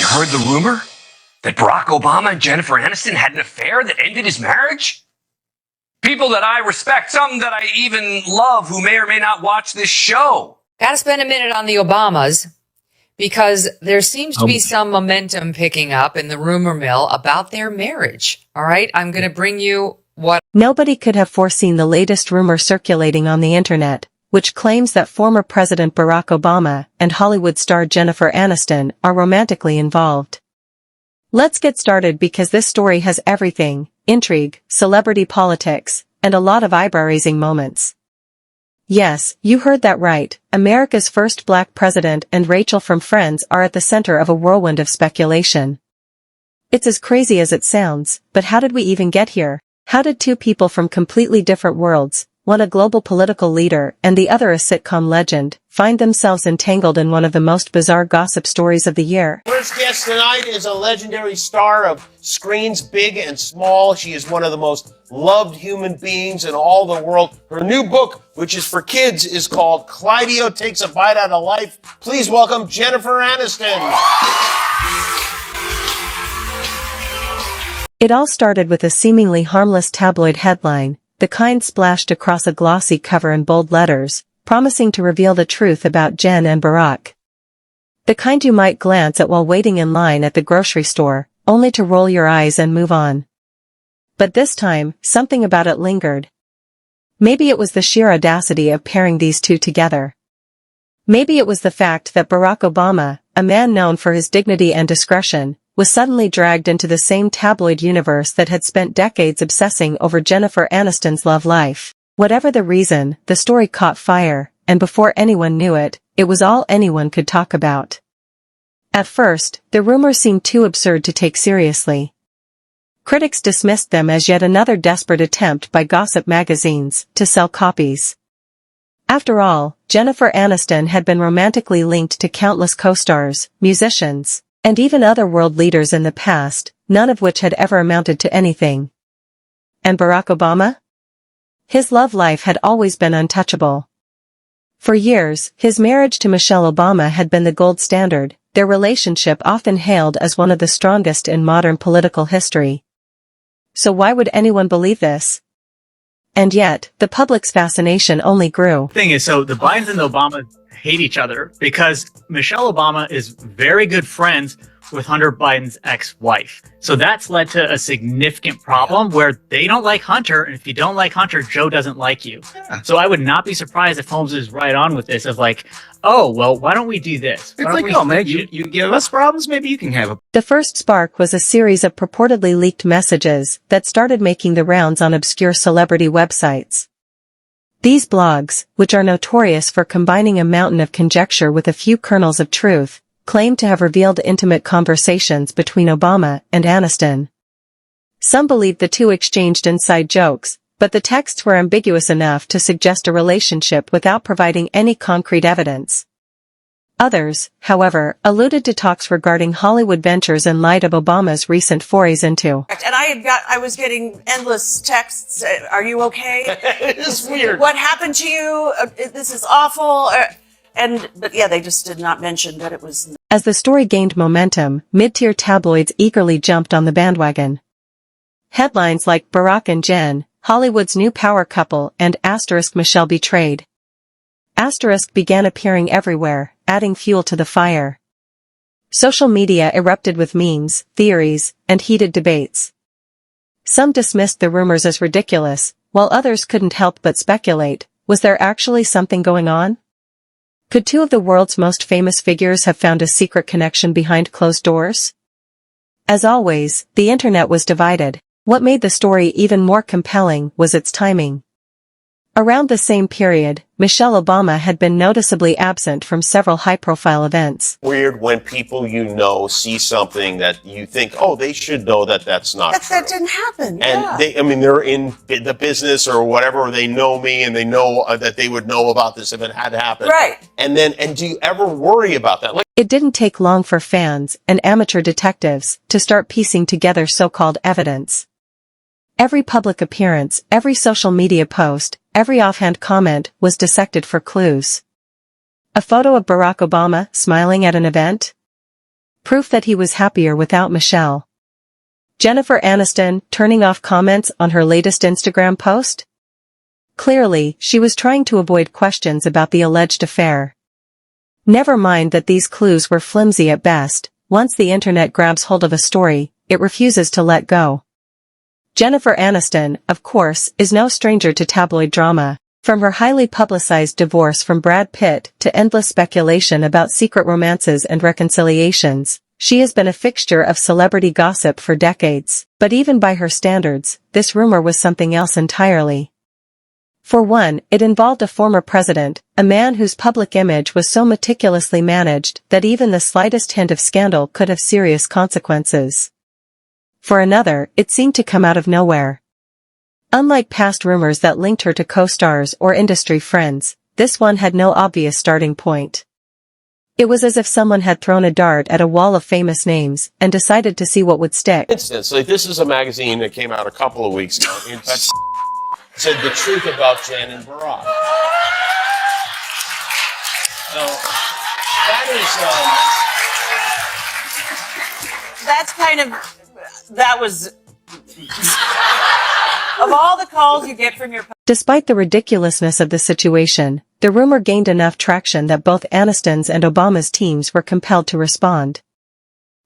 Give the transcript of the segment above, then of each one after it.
heard the rumor that Barack Obama and Jennifer Aniston had an affair that ended his marriage? People that I respect, some that I even love who may or may not watch this show. Gotta spend a minute on the Obamas because there seems to be some momentum picking up in the rumor mill about their marriage. All right, I'm going to bring you what... Nobody could have foreseen the latest rumor circulating on the internet, which claims that former President Barack Obama and Hollywood star Jennifer Aniston are romantically involved. Let's get started because this story has everything: intrigue, celebrity politics, and a lot of eyebrow-raising moments. Yes, you heard that right. America's first black president and Rachel from Friends are at the center of a whirlwind of speculation. It's as crazy as it sounds, but how did we even get here? How did two people from completely different worlds, one a global political leader and the other a sitcom legend, find themselves entangled in one of the most bizarre gossip stories of the year? First guest tonight is a legendary star of screens big and small. She is one of the most loved human beings in all the world. Her new book, which is for kids, is called Clydio Takes a Bite Out of Life. Please welcome Jennifer Aniston. It all started with a seemingly harmless tabloid headline, the kind splashed across a glossy cover in bold letters, promising to reveal the truth about Jen and Barack. The kind you might glance at while waiting in line at the grocery store, only to roll your eyes and move on. But this time, something about it lingered. Maybe it was the sheer audacity of pairing these two together. Maybe it was the fact that Barack Obama, a man known for his dignity and discretion, was suddenly dragged into the same tabloid universe that had spent decades obsessing over Jennifer Aniston's love life. Whatever the reason, the story caught fire, and before anyone knew it, it was all anyone could talk about. At first, the rumors seemed too absurd to take seriously. Critics dismissed them as yet another desperate attempt by gossip magazines to sell copies. After all, Jennifer Aniston had been romantically linked to countless co-stars, musicians, and even other world leaders in the past, none of which had ever amounted to anything. And Barack Obama? His love life had always been untouchable. For years, his marriage to Michelle Obama had been the gold standard, their relationship often hailed as one of the strongest in modern political history. So why would anyone believe this? And yet, the public's fascination only grew. Thing is, so the Bidens and the Obamas hate each other because Michelle Obama is very good friends with Hunter Biden's ex-wife. So that's led to a significant problem where they don't like Hunter, and if you don't like Hunter, Joe doesn't like you. Yeah. So I would not be surprised if Holmes is right on with this of like, oh, well, why don't we do this? It's like, oh man, you give us problems, maybe you can have a... The first spark was a series of purportedly leaked messages that started making the rounds on obscure celebrity websites. These blogs, which are notorious for combining a mountain of conjecture with a few kernels of truth, claim to have revealed intimate conversations between Obama and Aniston. Some believed the two exchanged inside jokes, but the texts were ambiguous enough to suggest a relationship without providing any concrete evidence. Others, however, alluded to talks regarding Hollywood ventures in light of Obama's recent forays into. And I was getting endless texts. Are you okay? It's weird. What happened to you? This is awful. But yeah, they just did not mention that it was. As the story gained momentum, mid-tier tabloids eagerly jumped on the bandwagon. Headlines like Barack and Jen, Hollywood's new power couple, and * Michelle betrayed. * began appearing everywhere, adding fuel to the fire. Social media erupted with memes, theories, and heated debates. Some dismissed the rumors as ridiculous, while others couldn't help but speculate, was there actually something going on? Could two of the world's most famous figures have found a secret connection behind closed doors? As always, the internet was divided. What made the story even more compelling was its timing. Around the same period, Michelle Obama had been noticeably absent from several high-profile events. Weird when people you know see something that you think, oh, they should know that that's not true. That didn't happen. And they're in the business or whatever, or they know me and they know that they would know about this if it had happened. Right. And do you ever worry about that? It didn't take long for fans and amateur detectives to start piecing together so-called evidence. Every public appearance, every social media post, every offhand comment was dissected for clues. A photo of Barack Obama smiling at an event? proof that he was happier without Michelle. Jennifer Aniston turning off comments on her latest Instagram post? Clearly, she was trying to avoid questions about the alleged affair. Never mind that these clues were flimsy at best. Once the internet grabs hold of a story, it refuses to let go. Jennifer Aniston, of course, is no stranger to tabloid drama. From her highly publicized divorce from Brad Pitt to endless speculation about secret romances and reconciliations, she has been a fixture of celebrity gossip for decades. But even by her standards, this rumor was something else entirely. For one, it involved a former president, a man whose public image was so meticulously managed that even the slightest hint of scandal could have serious consequences. For another, it seemed to come out of nowhere. Unlike past rumors that linked her to co-stars or industry friends, this one had no obvious starting point. It was as if someone had thrown a dart at a wall of famous names and decided to see what would stick. Instance, like this is a magazine that came out a couple of weeks ago. In fact, said the truth about Jen and Barack. So That's kind of, that was, of all the calls you get from your... Despite the ridiculousness of the situation, the rumor gained enough traction that both Aniston's and Obama's teams were compelled to respond.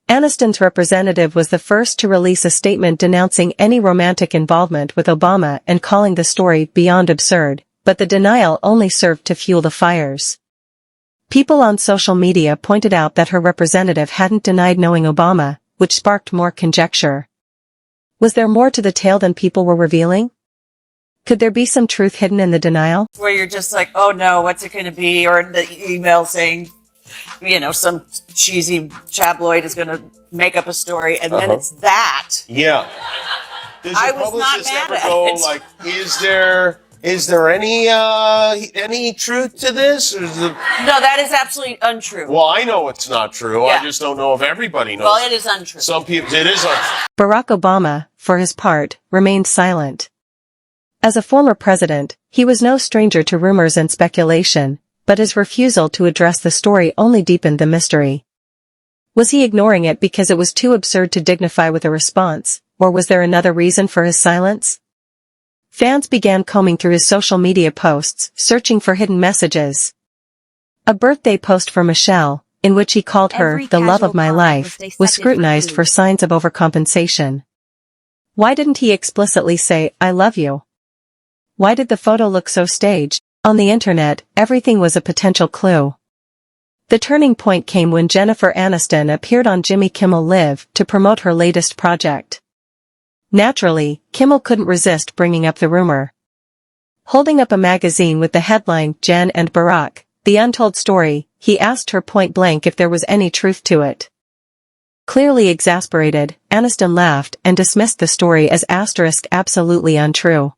Aniston's representative was the first to release a statement denouncing any romantic involvement with Obama and calling the story beyond absurd, but the denial only served to fuel the fires. People on social media pointed out that her representative hadn't denied knowing Obama, which sparked more conjecture. Was there more to the tale than people were revealing? Could there be some truth hidden in the denial? Where you're just like, oh no, what's it going to be? Or the email saying, you know, some cheesy tabloid is going to make up a story, and then it's that. yeah. Does I your was not publicist mad ever at go it. like, is there any truth to this? Or is it... No, that is absolutely untrue. Well, I know it's not true. Yeah. I just don't know if everybody knows. Well, it is untrue. Some people, it is untrue. Barack Obama, for his part, remained silent. As a former president, he was no stranger to rumors and speculation, but his refusal to address the story only deepened the mystery. Was he ignoring it because it was too absurd to dignify with a response, or was there another reason for his silence? Fans began combing through his social media posts, searching for hidden messages. A birthday post for Michelle, in which he called her the love of my life, was scrutinized for signs of overcompensation. Why didn't he explicitly say, I love you? Why did the photo look so staged? On the internet, everything was a potential clue. The turning point came when Jennifer Aniston appeared on Jimmy Kimmel Live to promote her latest project. Naturally, Kimmel couldn't resist bringing up the rumor. Holding up a magazine with the headline Jen and Barack, The Untold Story, he asked her point blank if there was any truth to it. Clearly exasperated, Aniston laughed and dismissed the story as absolutely untrue.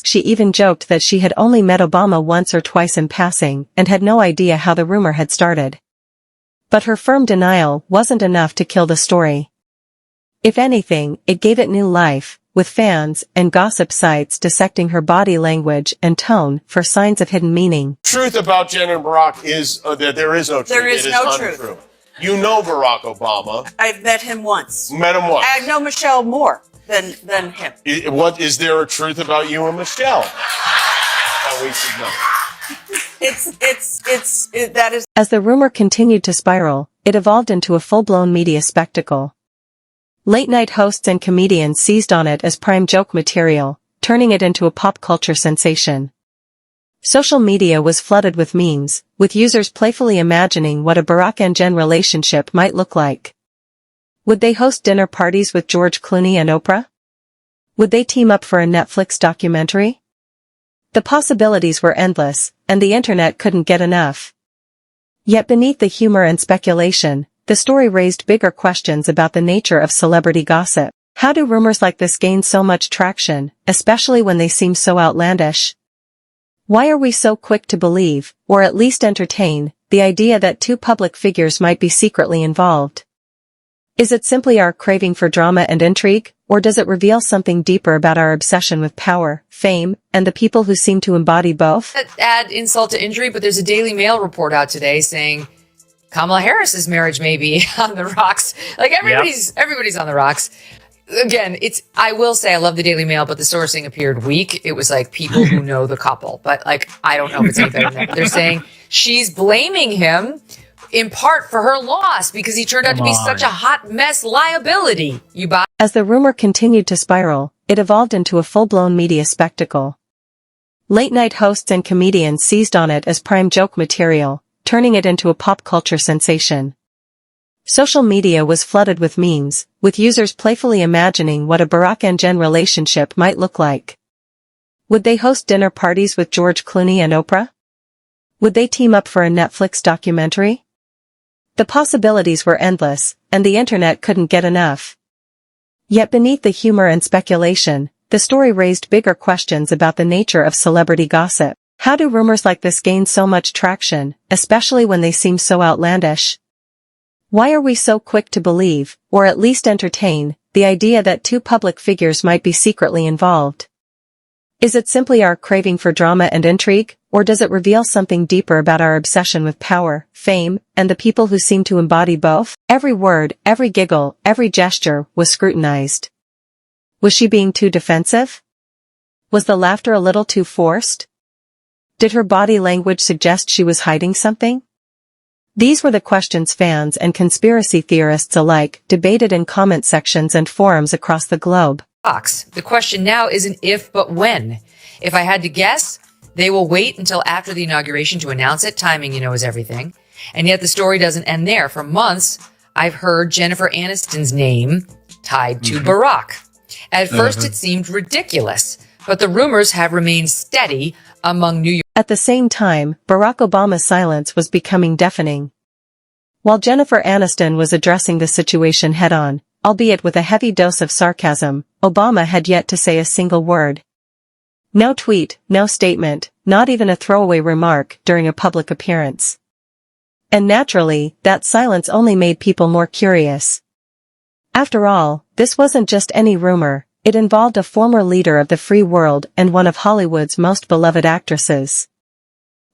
She even joked that she had only met Obama once or twice in passing and had no idea how the rumor had started. But her firm denial wasn't enough to kill the story. If anything, it gave it new life, with fans and gossip sites dissecting her body language and tone for signs of hidden meaning. Truth about Jen and Barack is that there is no truth. There is It no untrue. truth. You know Barack Obama. I've met him once. Met him once. I know Michelle more than him. What is there a truth about you and Michelle that we should know? That is. As the rumor continued to spiral, it evolved into a full-blown media spectacle. Late-night hosts and comedians seized on it as prime joke material, turning it into a pop culture sensation. Social media was flooded with memes, with users playfully imagining what a Barack and Jen relationship might look like. Would they host dinner parties with George Clooney and Oprah? Would they team up for a Netflix documentary? The possibilities were endless, and the internet couldn't get enough. Yet beneath the humor and speculation, the story raised bigger questions about the nature of celebrity gossip. How do rumors like this gain so much traction, especially when they seem so outlandish? Why are we so quick to believe, or at least entertain, the idea that two public figures might be secretly involved? Is it simply our craving for drama and intrigue, or does it reveal something deeper about our obsession with power, fame, and the people who seem to embody both? Add insult to injury, but there's a Daily Mail report out today saying Kamala Harris's marriage may be on the rocks. Like everybody's on the rocks. Again, I will say I love the Daily Mail, but the sourcing appeared weak. It was like people who know the couple, but like, I don't know if it's any better than that. But they're saying she's blaming him in part for her loss because he turned out to be such a hot mess liability. You buy? As the rumor continued to spiral, it evolved into a full-blown media spectacle. Late-night hosts and comedians seized on it as prime joke material, turning it into a pop culture sensation. Social media was flooded with memes, with users playfully imagining what a Barack and Jen relationship might look like. Would they host dinner parties with George Clooney and Oprah? Would they team up for a Netflix documentary? The possibilities were endless, and the internet couldn't get enough. Yet beneath the humor and speculation, the story raised bigger questions about the nature of celebrity gossip. How do rumors like this gain so much traction, especially when they seem so outlandish? Why are we so quick to believe, or at least entertain, the idea that two public figures might be secretly involved? Is it simply our craving for drama and intrigue, or does it reveal something deeper about our obsession with power, fame, and the people who seem to embody both? Every word, every giggle, every gesture was scrutinized. Was she being too defensive? Was the laughter a little too forced? Did her body language suggest she was hiding something? These were the questions fans and conspiracy theorists alike debated in comment sections and forums across the globe. The question now isn't if, but when. If I had to guess, they will wait until after the inauguration to announce it. Timing, is everything. And yet the story doesn't end there. For months, I've heard Jennifer Aniston's name tied to Barack. At first, it seemed ridiculous, but the rumors have remained steady among New York. At the same time, Barack Obama's silence was becoming deafening. While Jennifer Aniston was addressing the situation head-on, albeit with a heavy dose of sarcasm, Obama had yet to say a single word. No tweet, no statement, not even a throwaway remark during a public appearance. And naturally, that silence only made people more curious. After all, this wasn't just any rumor, it involved a former leader of the free world and one of Hollywood's most beloved actresses.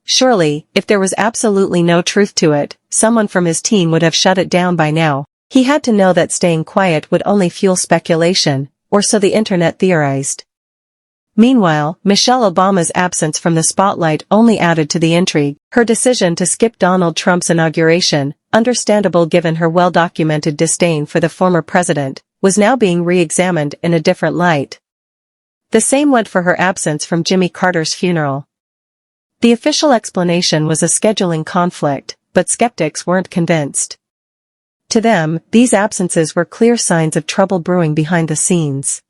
Surely, if there was absolutely no truth to it, someone from his team would have shut it down by now. He had to know that staying quiet would only fuel speculation, or so the internet theorized. Meanwhile, Michelle Obama's absence from the spotlight only added to the intrigue. Her decision to skip Donald Trump's inauguration, understandable given her well-documented disdain for the former president, was now being re-examined in a different light. The same went for her absence from Jimmy Carter's funeral. The official explanation was a scheduling conflict, but skeptics weren't convinced. To them, these absences were clear signs of trouble brewing behind the scenes.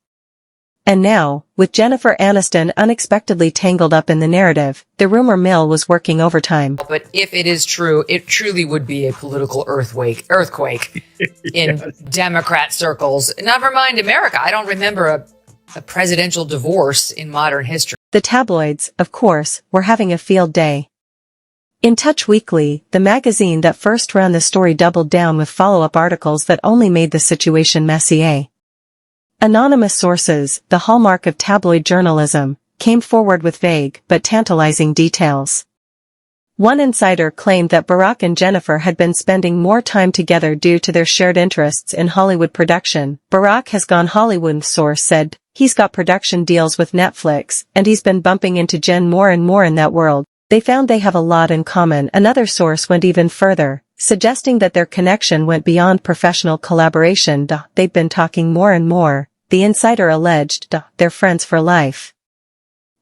And now, with Jennifer Aniston unexpectedly tangled up in the narrative, the rumor mill was working overtime. But if it is true, it truly would be a political earthquake in Democrat circles. Never mind America. I don't remember a presidential divorce in modern history. The tabloids, of course, were having a field day. In Touch Weekly, the magazine that first ran the story doubled down with follow-up articles that only made the situation messier. Anonymous sources, the hallmark of tabloid journalism, came forward with vague but tantalizing details. One insider claimed that Barack and Jennifer had been spending more time together due to their shared interests in Hollywood production. Barack has gone Hollywood, source said. He's got production deals with Netflix, and he's been bumping into Jen more and more in that world. They found they have a lot in common. Another source went even further, suggesting that their connection went beyond professional collaboration. They've been talking more and more, the insider alleged. They're friends for life.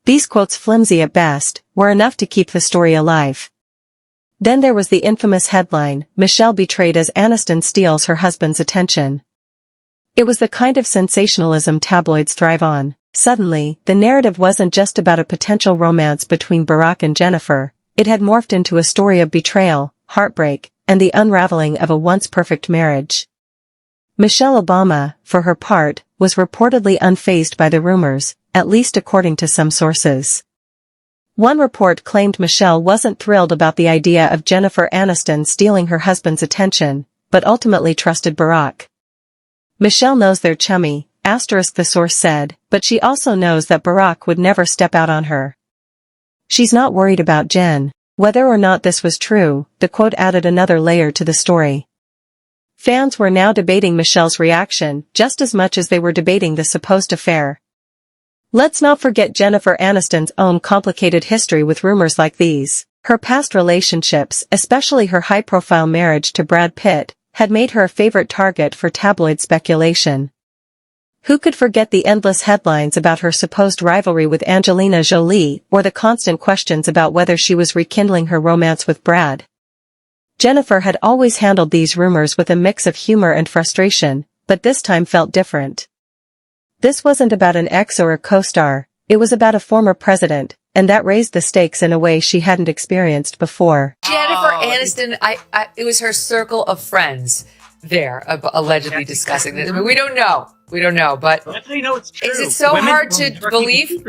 These quotes, flimsy at best, were enough to keep the story alive. Then there was the infamous headline, Michelle betrayed as Aniston steals her husband's attention. It was the kind of sensationalism tabloids thrive on. Suddenly, the narrative wasn't just about a potential romance between Barack and Jennifer, it had morphed into a story of betrayal, heartbreak, and the unraveling of a once-perfect marriage. Michelle Obama, for her part, was reportedly unfazed by the rumors, at least according to some sources. One report claimed Michelle wasn't thrilled about the idea of Jennifer Aniston stealing her husband's attention, but ultimately trusted Barack. Michelle knows they're chummy, the source said, but she also knows that Barack would never step out on her. She's not worried about Jen. Whether or not this was true, the quote added another layer to the story. Fans were now debating Michelle's reaction just as much as they were debating the supposed affair. Let's not forget Jennifer Aniston's own complicated history with rumors like these. Her past relationships, especially her high-profile marriage to Brad Pitt, had made her a favorite target for tabloid speculation. Who could forget the endless headlines about her supposed rivalry with Angelina Jolie, or the constant questions about whether she was rekindling her romance with Brad? Jennifer had always handled these rumors with a mix of humor and frustration, but this time felt different. This wasn't about an ex or a co-star, it was about a former president, and that raised the stakes in a way she hadn't experienced before. Jennifer Aniston, it was her circle of friends there, allegedly discussing this. I mean, we don't know, but That's how you know it's true. is it so hard to believe?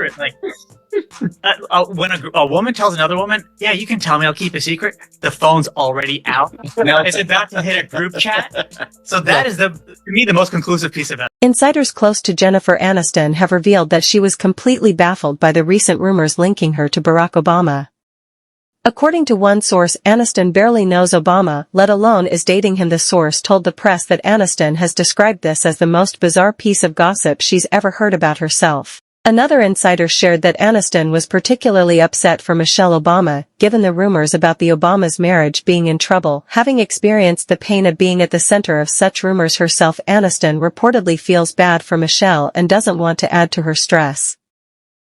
When a woman tells another woman, yeah, you can tell me, I'll keep a secret, the phone's already out. It's about to hit a group chat. So that is, to me, the most conclusive piece of it. Insiders close to Jennifer Aniston have revealed that she was completely baffled by the recent rumors linking her to Barack Obama. According to one source, Aniston barely knows Obama, let alone is dating him. The source told the press that Aniston has described this as the most bizarre piece of gossip she's ever heard about herself. Another insider shared that Aniston was particularly upset for Michelle Obama, given the rumors about the Obama's marriage being in trouble. Having experienced the pain of being at the center of such rumors herself, Aniston reportedly feels bad for Michelle and doesn't want to add to her stress.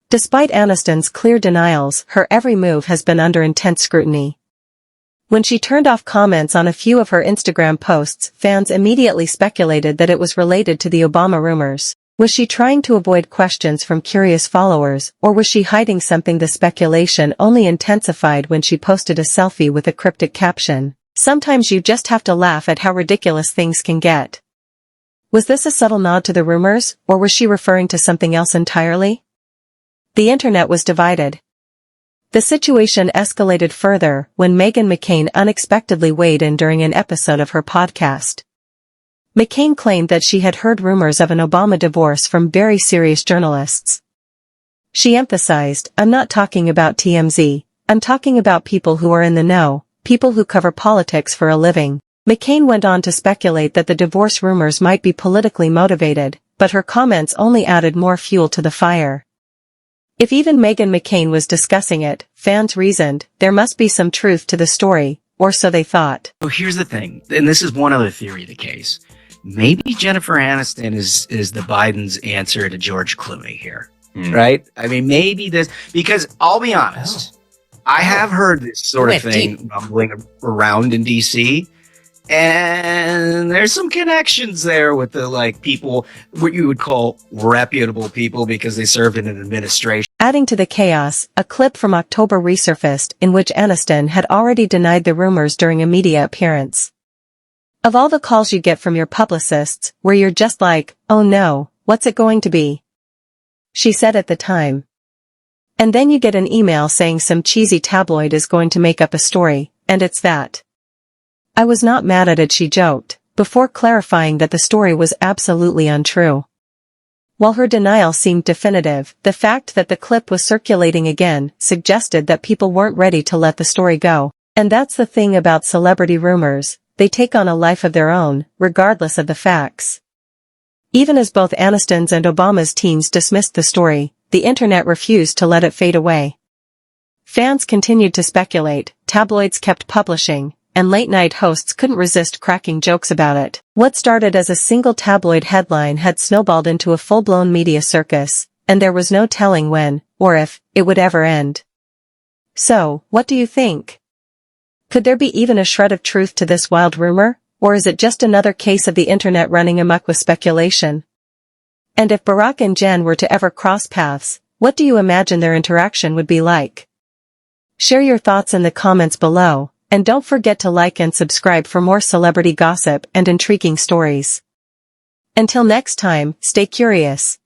Despite Aniston's clear denials, her every move has been under intense scrutiny. When she turned off comments on a few of her Instagram posts, fans immediately speculated that it was related to the Obama rumors. Was she trying to avoid questions from curious followers, or was she hiding something? The speculation only intensified when she posted a selfie with a cryptic caption. Sometimes you just have to laugh at how ridiculous things can get. Was this a subtle nod to the rumors, or was she referring to something else entirely? The internet was divided. The situation escalated further when Meghan McCain unexpectedly weighed in during an episode of her podcast. McCain claimed that she had heard rumors of an Obama divorce from very serious journalists. She emphasized, "I'm not talking about TMZ, I'm talking about people who are in the know, people who cover politics for a living." McCain went on to speculate that the divorce rumors might be politically motivated, but her comments only added more fuel to the fire. If even Meghan McCain was discussing it, fans reasoned, there must be some truth to the story, or so they thought. So here's the thing, and this is one other theory of the case. Maybe Jennifer Aniston is the Biden's answer to George Clooney here, right? I mean, maybe this, because I'll be honest, I have heard this sort of thing rumbling around in DC, and there's some connections there with the people, what you would call reputable people, because they served in an administration. Adding to the chaos, a clip from October resurfaced in which Aniston had already denied the rumors during a media appearance. Of all the calls you get from your publicists, where you're just like, oh no, what's it going to be? She said at the time. And then you get an email saying some cheesy tabloid is going to make up a story, and it's that. I was not mad at it, she joked, before clarifying that the story was absolutely untrue. While her denial seemed definitive, the fact that the clip was circulating again suggested that people weren't ready to let the story go. And that's the thing about celebrity rumors. They take on a life of their own, regardless of the facts. Even as both Aniston's and Obama's teams dismissed the story, the internet refused to let it fade away. Fans continued to speculate, tabloids kept publishing, and late-night hosts couldn't resist cracking jokes about it. What started as a single tabloid headline had snowballed into a full-blown media circus, and there was no telling when, or if, it would ever end. So, what do you think? Could there be even a shred of truth to this wild rumor, or is it just another case of the internet running amok with speculation? And if Barack and Jen were to ever cross paths, what do you imagine their interaction would be like? Share your thoughts in the comments below, and don't forget to like and subscribe for more celebrity gossip and intriguing stories. Until next time, stay curious.